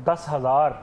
10,000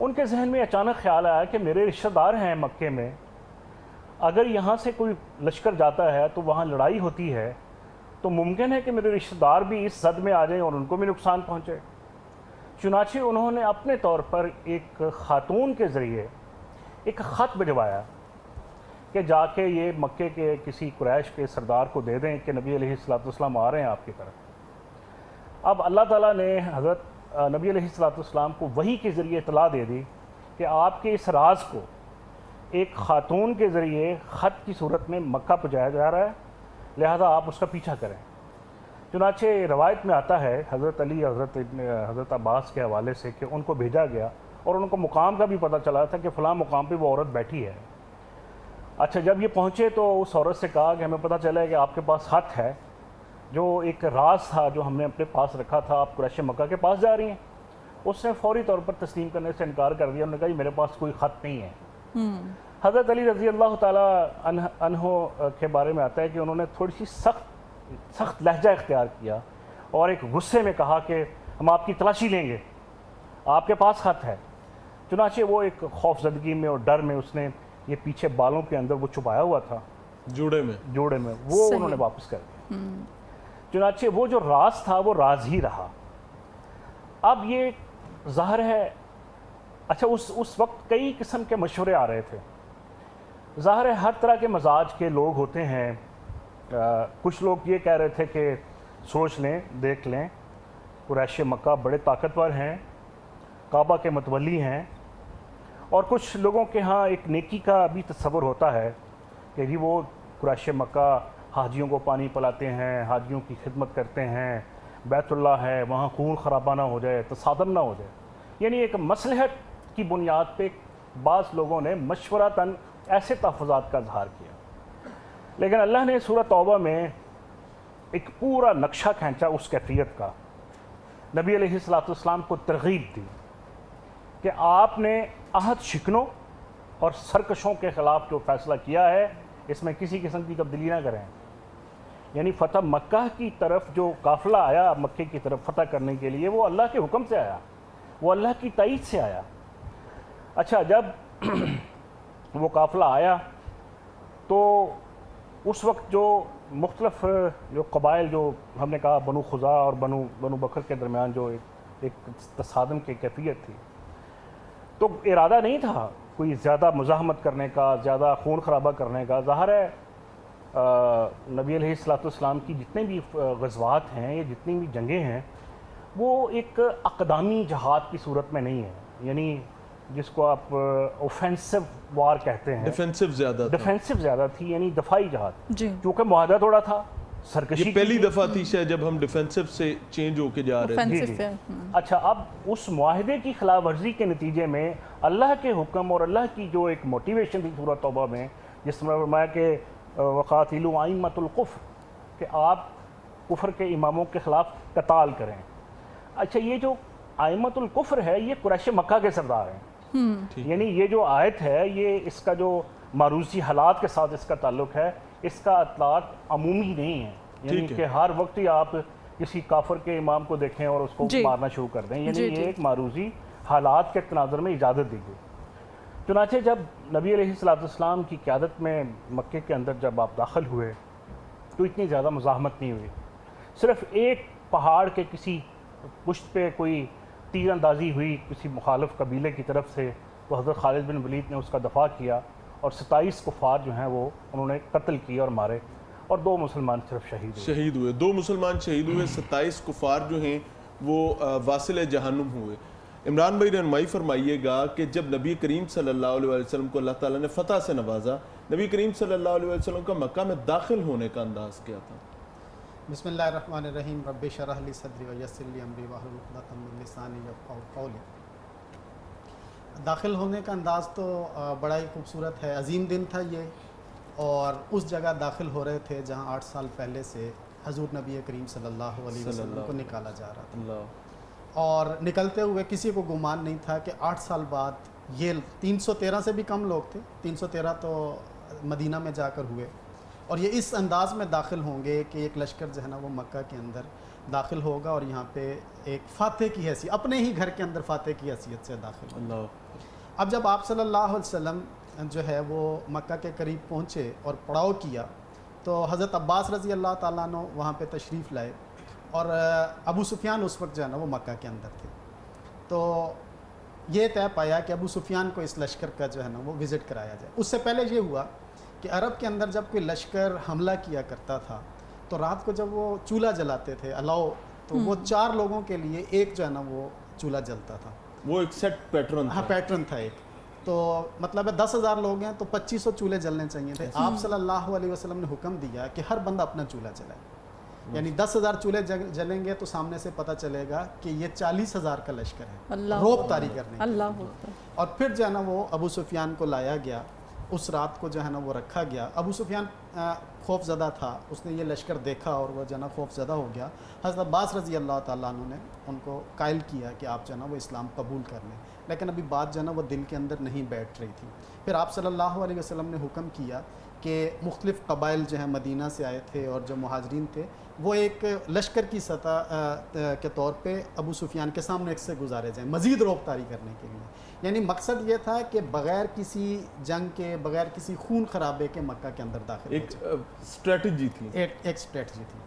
ان کے ذہن میں اچانک خیال آیا کہ میرے رشتہ دار ہیں مکے میں، اگر یہاں سے کوئی لشکر جاتا ہے تو وہاں لڑائی ہوتی ہے، تو ممکن ہے کہ میرے رشتہ دار بھی اس زد میں آ جائیں اور ان کو بھی نقصان پہنچے۔ چنانچہ انہوں نے اپنے طور پر ایک خاتون کے ذریعے ایک خط بھجوایا کہ جا کے یہ مکے کے کسی قریش کے سردار کو دے دیں کہ نبی علیہ السلام آ رہے ہیں آپ کی طرف۔ اب اللہ تعالیٰ نے حضرت نبی علیہ السلام کو وحی کے ذریعے اطلاع دے دی کہ آپ کے اس راز کو ایک خاتون کے ذریعے خط کی صورت میں مکہ پہنچایا جا رہا ہے، لہذا آپ اس کا پیچھا کریں۔ چنانچہ روایت میں آتا ہے حضرت علی حضرت عباس کے حوالے سے کہ ان کو بھیجا گیا اور ان کو مقام کا بھی پتہ چلا تھا کہ فلاں مقام پہ وہ عورت بیٹھی ہے۔ اچھا، جب یہ پہنچے تو اس عورت سے کہا کہ ہمیں پتہ چلا ہے کہ آپ کے پاس خط ہے، جو ایک راز تھا جو ہم نے اپنے پاس رکھا تھا، آپ قریش مکہ کے پاس جا رہی ہیں۔ اس نے فوری طور پر تسلیم کرنے سے انکار کر دیا، انہوں نے کہا میرے پاس کوئی خط نہیں ہے۔ حضرت علی رضی اللہ تعالیٰ عنہ کے بارے میں آتا ہے کہ انہوں نے تھوڑی سی سخت لہجہ اختیار کیا اور ایک غصے میں کہا کہ ہم آپ کی تلاشی لیں گے، آپ کے پاس خط ہے۔ چنانچہ وہ ایک خوف زدگی میں اور ڈر میں اس نے یہ پیچھے بالوں کے اندر وہ چھپایا ہوا تھا جوڑے میں وہ انہوں نے واپس کر دیا۔ چنانچہ وہ جو راز تھا وہ راز ہی رہا۔ اب یہ ظاہر ہے، اچھا اس وقت کئی قسم کے مشورے آ رہے تھے، ظاہر ہے ہر طرح کے مزاج کے لوگ ہوتے ہیں۔ کچھ لوگ یہ کہہ رہے تھے کہ سوچ لیں، دیکھ لیں، قریش مکہ بڑے طاقتور ہیں، کعبہ کے متولی ہیں، اور کچھ لوگوں کے ہاں ایک نیکی کا بھی تصور ہوتا ہے کہ جی وہ قریش مکہ حاجیوں کو پانی پلاتے ہیں، حاجیوں کی خدمت کرتے ہیں، بیت اللہ ہے، وہاں خون خرابہ نہ ہو جائے، تصادم نہ ہو جائے، یعنی ایک مصلحت کی بنیاد پہ بعض لوگوں نے مشورتاً ایسے تحفظات کا اظہار کیا۔ لیکن اللہ نے سورہ توبہ میں ایک پورا نقشہ کھینچا اس کیفیت کا، نبی علیہ السلام کو ترغیب دی کہ آپ نے عہد شکنوں اور سرکشوں کے خلاف جو فیصلہ کیا ہے اس میں کسی قسم کی تبدیلی نہ کریں۔ یعنی فتح مکہ کی طرف جو قافلہ آیا مکے کی طرف فتح کرنے کے لیے، وہ اللہ کے حکم سے آیا، وہ اللہ کی تائید سے آیا۔ اچھا، جب وہ قافلہ آیا تو اس وقت جو مختلف جو قبائل، جو ہم نے کہا بنو خزاع اور بنو بکر کے درمیان جو ایک تصادم کی کیفیت تھی، تو ارادہ نہیں تھا کوئی زیادہ مزاحمت کرنے کا، زیادہ خون خرابہ کرنے کا۔ ظاہر ہے نبی علیہ السلام کی جتنے بھی غزوات ہیں یا جتنی بھی جنگیں ہیں وہ ایک اقدامی جہاد کی صورت میں نہیں ہے، یعنی جس کو آپ اوفینسو وار کہتے ہیں، ڈیفینسو زیادہ تھی، یعنی دفاعی جہاد، کیونکہ معاہدہ توڑا تھا، سرکشی پہلی دفعہ تھی شاید جب ہم ڈیفینسو سے چینج ہو کے جا رہے تھے۔ اچھا، اب اس معاہدے کی خلاف ورزی کے نتیجے میں اللہ کے حکم اور اللہ کی جو ایک موٹیویشن تھی سورہ توبہ میں، جس میں فرمایا کہ وَقَاتِلُوا أَئِمَّةَ الْكُفْرِ، کہ آپ کفر کے اماموں کے خلاف قتال کریں۔ اچھا، یہ جو ائمۃ الکفر ہے یہ قریش مکہ کے سردار ہیں، یعنی یہ جو آیت ہے یہ اس کا جو معروضی حالات کے ساتھ اس کا تعلق ہے، اس کا اطلاق عمومی نہیں ہے، یعنی کہ ہر وقت ہی آپ کسی کافر کے امام کو دیکھیں اور اس کو مارنا شروع کر دیں، یعنی یہ ایک معروضی حالات کے تناظر میں اجازت دی گئی۔ چنانچہ جب نبی علیہ السلام کی قیادت میں مکے کے اندر جب آپ داخل ہوئے تو اتنی زیادہ مزاحمت نہیں ہوئی، صرف ایک پہاڑ کے کسی پشت پہ کوئی تیر اندازی ہوئی کسی مخالف قبیلے کی طرف سے، تو حضرت خالد بن ولید نے اس کا دفاع کیا اور 27 کفار جو ہیں وہ انہوں نے قتل کیے اور مارے، اور 2 مسلمان صرف شہید ہوئے۔ 2 مسلمان شہید ہوئے، 27 کفار جو ہیں وہ واصل جہنم ہوئے۔ عمران بھائی رہنمائی فرمائیے گا کہ جب نبی کریم صلی اللہ علیہ وسلم کو اللہ تعالیٰ نے فتح سے نوازا، نبی کریم صلی اللہ علیہ وسلم کا مکہ میں داخل ہونے کا انداز کیا تھا؟ بسم اللہ الرحمن الرحیم، رب اشرح لی صدری ویسر لی امری واحلل عقدۃ من لسانی یفقہوا قولی۔ داخل ہونے کا انداز تو بڑا ہی خوبصورت ہے، عظیم دن تھا یہ، اور اس جگہ داخل ہو رہے تھے جہاں 8 سال پہلے سے حضور نبی کریم صلی اللہ علیہ وسلم کو نکالا جا رہا تھا، اور نکلتے ہوئے کسی کو گمان نہیں تھا کہ 8 سال بعد یہ 313 سے بھی کم لوگ تھے، 313 تو مدینہ میں جا کر ہوئے، اور یہ اس انداز میں داخل ہوں گے کہ ایک لشکر جو ہے نا وہ مکہ کے اندر داخل ہوگا اور یہاں پہ ایک فاتح کی حیثیت، اپنے ہی گھر کے اندر فاتح کی حیثیت سے داخل ہوگا۔ اللہ اب جب آپ صلی اللہ علیہ وسلم جو ہے وہ مکہ کے قریب پہنچے اور پڑاؤ کیا تو حضرت عباس رضی اللہ تعالیٰ عنہ وہاں پہ تشریف لائے، اور ابو سفیان اس وقت جو ہے نا وہ مکہ کے اندر تھے۔ تو یہ طے پایا کہ ابو سفیان کو اس لشکر کا جو ہے نا وہ وزٹ کرایا جائے۔ اس سے پہلے یہ ہوا کہ عرب کے اندر جب کوئی لشکر حملہ کیا کرتا تھا تو رات کو جب وہ چولہا جلاتے تھے الاؤ، تو وہ 4 لوگوں کے لیے ایک جو ہے نا وہ چولہا جلتا تھا، وہ ایک سیٹ پیٹرن ہاں پیٹرن تھا ایک۔ تو مطلب ہے 10,000 لوگ ہیں تو 2500 چولہے جلنے چاہیے تھے۔ آپ صلی اللہ علیہ وسلم نے حکم دیا کہ ہر بندہ اپنا چولہا جلائے، یعنی 10,000 چولہے جلیں گے تو سامنے سے پتہ چلے گا کہ یہ 40,000 کا لشکر ہے، اللہ روب طاری کرنے کے اللہ لیے۔ اکبر۔ اور پھر جو ہے نا وہ ابو سفیان کو لایا گیا، اس رات کو جو ہے نا وہ رکھا گیا۔ ابو سفیان خوف زدہ تھا، اس نے یہ لشکر دیکھا اور وہ جو ہے نا خوف زدہ ہو گیا۔ حضرت عباس رضی اللہ تعالیٰ عنہ نے ان کو قائل کیا کہ آپ جو ہے نا وہ اسلام قبول کر لیں، لیکن ابھی بات جو ہے نا وہ دل کے اندر نہیں بیٹھ رہی تھی۔ پھر آپ صلی اللہ علیہ وسلم نے حکم کیا کہ مختلف قبائل جو ہیں مدینہ سے آئے تھے اور جو مہاجرین تھے وہ ایک لشکر کی سطح کے طور پہ ابو سفیان کے سامنے ایک سے گزارے جائیں مزید روب طاری کرنے کے لیے۔ یعنی مقصد یہ تھا کہ بغیر کسی جنگ کے، بغیر کسی خون خرابے کے مکہ کے اندر داخل ایک اسٹریٹجی تھی، ایک اسٹریٹجی تھی۔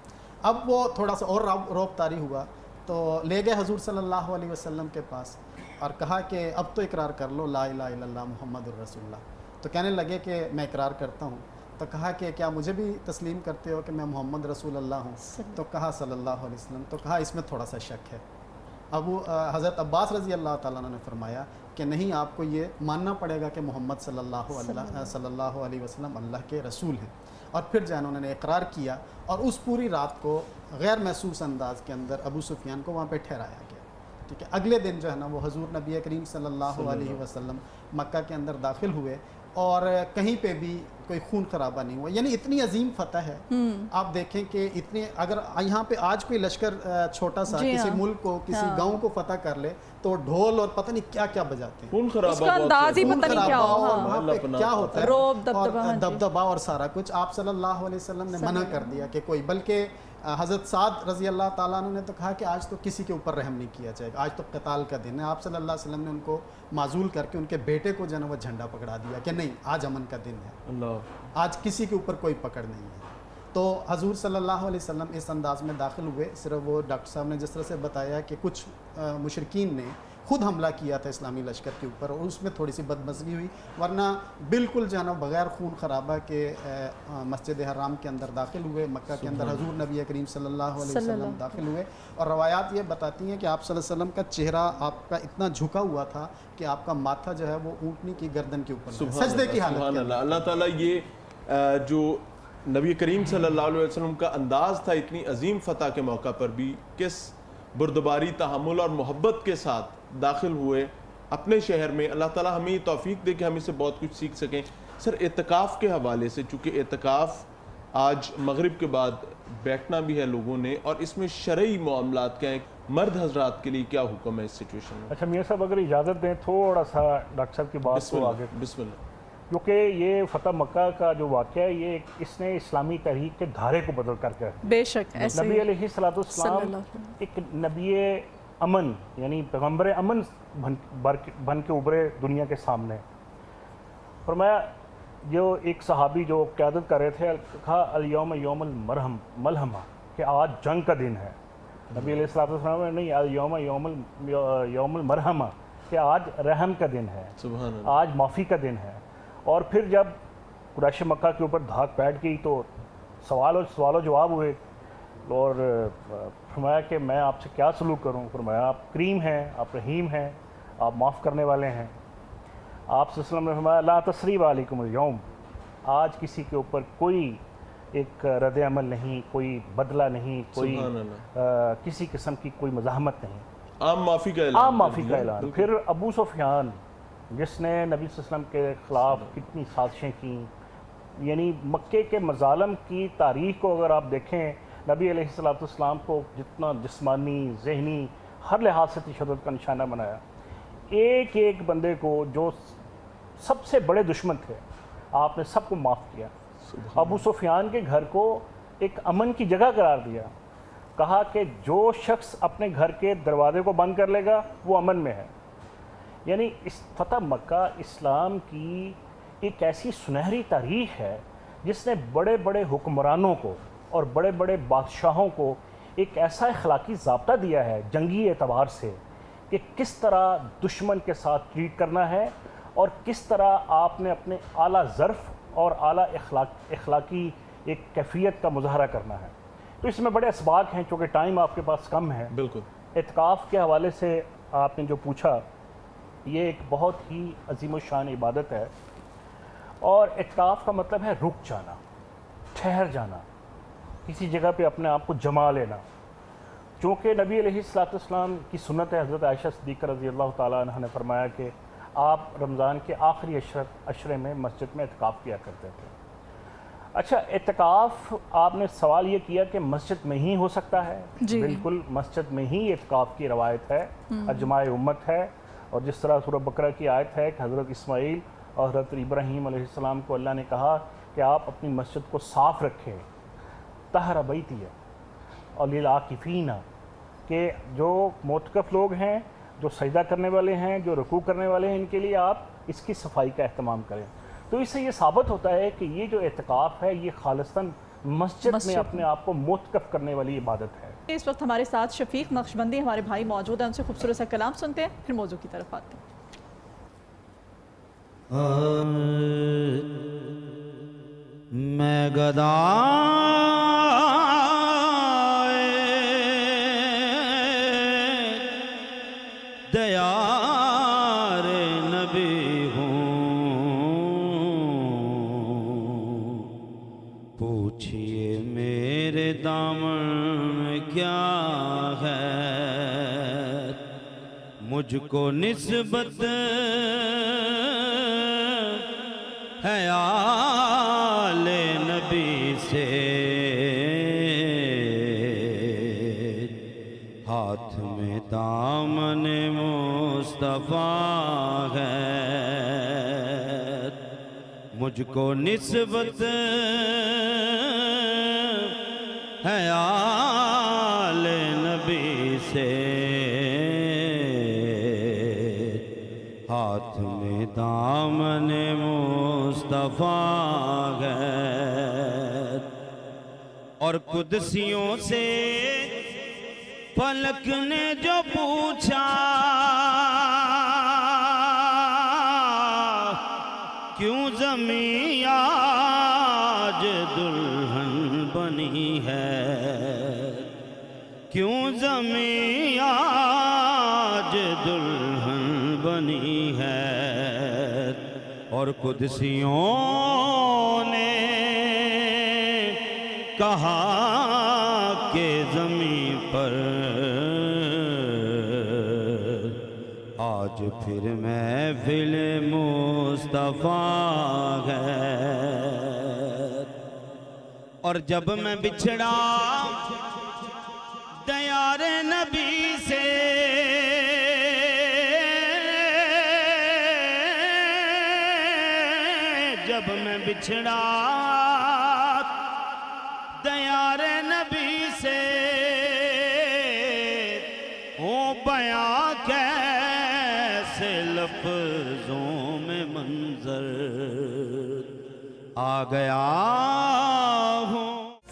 اب وہ تھوڑا سا اور روب طاری ہوا تو لے گئے حضور صلی اللہ علیہ وسلم کے پاس اور کہا کہ اب تو اقرار کر لو لا الہ الا اللہ محمد الرسول اللہ۔ تو کہنے لگے کہ میں اقرار کرتا ہوں۔ تو کہا کہ کیا مجھے بھی تسلیم کرتے ہو کہ میں محمد رسول اللہ ہوں؟ تو کہا صلی اللہ علیہ وسلم، تو کہا اس میں تھوڑا سا شک ہے۔ حضرت عباس رضی اللہ تعالیٰ عنہ نے فرمایا کہ نہیں، آپ کو یہ ماننا پڑے گا کہ محمد صلی اللہ علیہ وسلم اللہ کے رسول ہیں۔ اور پھر جو ہے انہوں نے اقرار کیا، اور اس پوری رات کو غیر محسوس انداز کے اندر ابو سفیان کو وہاں پہ ٹھہرایا گیا، ٹھیک ہے۔ اگلے دن جو ہے نا وہ حضور نبی کریم صلی اللہ علیہ وسلم مکہ کے اندر داخل ہوئے اور کہیں پہ بھی کوئی خون خرابہ نہیں ہوا۔ یعنی اتنی عظیم فتح ہے، آپ دیکھیں کہ اتنے، اگر یہاں پہ آج کوئی لشکر چھوٹا سا کسی ملک کو، کسی گاؤں کو فتح کر لے تو ڈھول اور پتہ نہیں کیا کیا بجاتے ہیں، خون خرابہ اس کا انداز ہی پتہ نہیں کیا اور ہوا، وہاں پہ کیا ہوتا ہے، روب اور دبدبہ، دبدبہ اور سارا کچھ آپ صلی اللہ علیہ وسلم نے منع کر دیا کہ کوئی، بلکہ حضرت سعد رضی اللہ تعالیٰ عنہ نے تو کہا کہ آج تو کسی کے اوپر رحم نہیں کیا جائے گا، آج تو قتال کا دن ہے۔ آپ صلی اللہ علیہ وسلم نے ان کو معزول کر کے ان کے بیٹے کو جو ہے نا وہ جھنڈا پکڑا دیا کہ نہیں، آج امن کا دن ہے، اللہ آج کسی کے اوپر کوئی پکڑ نہیں ہے۔ تو حضور صلی اللہ علیہ وسلم اس انداز میں داخل ہوئے۔ صرف وہ ڈاکٹر صاحب نے جس طرح سے بتایا کہ کچھ مشرکین نے خود حملہ کیا تھا اسلامی لشکر کے اوپر اور اس میں تھوڑی سی بدمزگی ہوئی، ورنہ بالکل جو ہے نا بغیر خون خرابہ کے مسجد حرام کے اندر داخل ہوئے، مکہ کے اندر حضور نبی کریم صلی اللہ علیہ وسلم داخل ہوئے۔ اور روایات یہ بتاتی ہیں کہ آپ صلی اللہ علیہ وسلم کا چہرہ آپ کا اتنا جھکا ہوا تھا کہ آپ کا ماتھا جو ہے وہ اونٹنی کی گردن کے اوپر، سجدے کی حالت سبحان کے اللہ۔ اندر۔ اللہ تعالیٰ یہ جو نبی کریم صلی اللہ علیہ وسلم کا انداز تھا اتنی عظیم فتح کے موقع پر بھی، کس بردباری، تحمل اور محبت کے ساتھ داخل ہوئے اپنے شہر میں۔ اللہ تعالیٰ ہمیں یہ توفیق دے کہ ہم اس سے بہت کچھ سیکھ سکیں۔ سر، اعتکاف کے حوالے سے، چونکہ اعتکاف آج مغرب کے بعد بیٹھنا بھی ہے لوگوں نے، اور اس میں شرعی معاملات کیا ہیں، مرد حضرات کے لیے کیا حکم ہے اس سچویشن میں؟ اچھا میاں صاحب، اگر اجازت دیں تھوڑا سا ڈاکٹر صاحب کی بات کو آگے، بسم اللہ۔ کیونکہ یہ فتح مکہ کا جو واقعہ ہے یہ اس نے اسلامی تحریک کے دھارے کو بدل کر کے، بے شک ایسے نبی علیہ الصلوۃ والسلام ایک نبی امن، یعنی پیغمبر امن بن کے ابھرے دنیا کے سامنے۔ فرمایا، جو ایک صحابی جو قیادت کر رہے تھے، کہا الیوم یوم الملحمہ، کہ آج جنگ کا دن ہے۔ نبی علیہ الصلوۃ والسلام نے نہیں، الیوم یوم المرحمہ، کہ آج رحم کا دن ہے، سبحان اللہ۔ آج معافی کا دن ہے۔ اور پھر جب قریش مکہ کے اوپر دھاک بیٹھ گئی تو سوال و جواب ہوئے، اور فرمایا کہ میں آپ سے کیا سلوک کروں؟ فرمایا آپ کریم ہیں، آپ رحیم ہیں، آپ معاف کرنے والے ہیں۔ آپ صلی اللہ علیہ وسلم نے فرمایا لا تثریب علیکم اليوم، آج کسی کے اوپر کوئی ایک رد عمل نہیں، کوئی بدلہ نہیں، کوئی سبحان اللہ۔ کسی قسم کی کوئی مزاحمت نہیں، عام معافی کا اعلان، عام معافی کا اعلان۔ پھر ابو سفیان جس نے نبی صلی اللہ علیہ وسلم کے خلاف کتنی سازشیں کیں، یعنی مکے کے مظالم کی تاریخ کو اگر آپ دیکھیں، نبی علیہ الصلوۃ والسلام کو جتنا جسمانی، ذہنی، ہر لحاظ سے تشدد کا نشانہ بنایا۔ ایک ایک بندے کو جو سب سے بڑے دشمن تھے، آپ نے سب کو معاف کیا۔ ابو سفیان کے گھر کو ایک امن کی جگہ قرار دیا۔ کہا کہ جو شخص اپنے گھر کے دروازے کو بند کر لے گا وہ امن میں ہے. یعنی اس فتح مکہ اسلام کی ایک ایسی سنہری تاریخ ہے جس نے بڑے بڑے حکمرانوں کو اور بڑے بڑے بادشاہوں کو ایک ایسا اخلاقی ضابطہ دیا ہے جنگی اعتبار سے کہ کس طرح دشمن کے ساتھ ٹریٹ کرنا ہے اور کس طرح آپ نے اپنے اعلیٰ ظرف اور اعلیٰ اخلاقی ایک کیفیت کا مظاہرہ کرنا ہے. تو اس میں بڑے اسباق ہیں، چونکہ ٹائم آپ کے پاس کم ہے. بالکل. اعتکاف کے حوالے سے آپ نے جو پوچھا، یہ ایک بہت ہی عظیم الشان عبادت ہے، اور اعتکاف کا مطلب ہے رک جانا، ٹھہر جانا، کسی جگہ پہ اپنے آپ کو جما لینا. چونکہ نبی علیہ السلام کی سنت ہے، حضرت عائشہ صدیقہ رضی اللہ تعالیٰ عنہ نے فرمایا کہ آپ رمضان کے آخری عشرے میں مسجد میں اعتکاف کیا کرتے تھے. اچھا، اعتکاف آپ نے سوال یہ کیا کہ مسجد میں ہی ہو سکتا ہے؟ جی بالکل، مسجد میں ہی اعتکاف کی روایت ہے، اجماع امت ہے. اور جس طرح سورہ بقرہ کی آیت ہے کہ حضرت اسماعیل اور حضرت ابراہیم علیہ السلام کو اللہ نے کہا کہ آپ اپنی مسجد کو صاف رکھیں، طہر بیتی ہے اور للعاکفین، کہ جو معتکف لوگ ہیں، جو سجدہ کرنے والے ہیں، جو رکوع کرنے والے ہیں، ان کے لیے آپ اس کی صفائی کا اہتمام کریں. تو اس سے یہ ثابت ہوتا ہے کہ یہ جو اعتکاف ہے یہ خالصتاً مسجد میں اپنے آپ کو معتکف کرنے والی عبادت ہے. اس وقت ہمارے ساتھ شفیق نقشبندی ہمارے بھائی موجود ہیں، ان سے خوبصورت سا کلام سنتے ہیں، پھر موضوع کی طرف آتے ہیں. میں گدا دیار نبی ہوں، پوچھئے میرے دامن کیا ہے، مجھ کو نسبت ہے آل نبی سے، ہاتھ میں دامن مصطفیٰ ہے، مجھ کو نسبت ہے آل نبی سے، ہاتھ میں دامن مصطفیٰ ہے. اور قدسیوں سے فلک نے جو پوچھا کیوں زمین آج دلہن بنی ہے، کیوں زمین آج دلہن بنی ہے. اور قدسیوں نے کہا کہ زمین پر آج پھر محفل مصطفیٰ ہے. اور جب میں بچھڑا دیار نبی سے، جب میں بچھڑا دیار نبی سے، ہوں بیاں کیسے لفظوں میں منظر آ گیا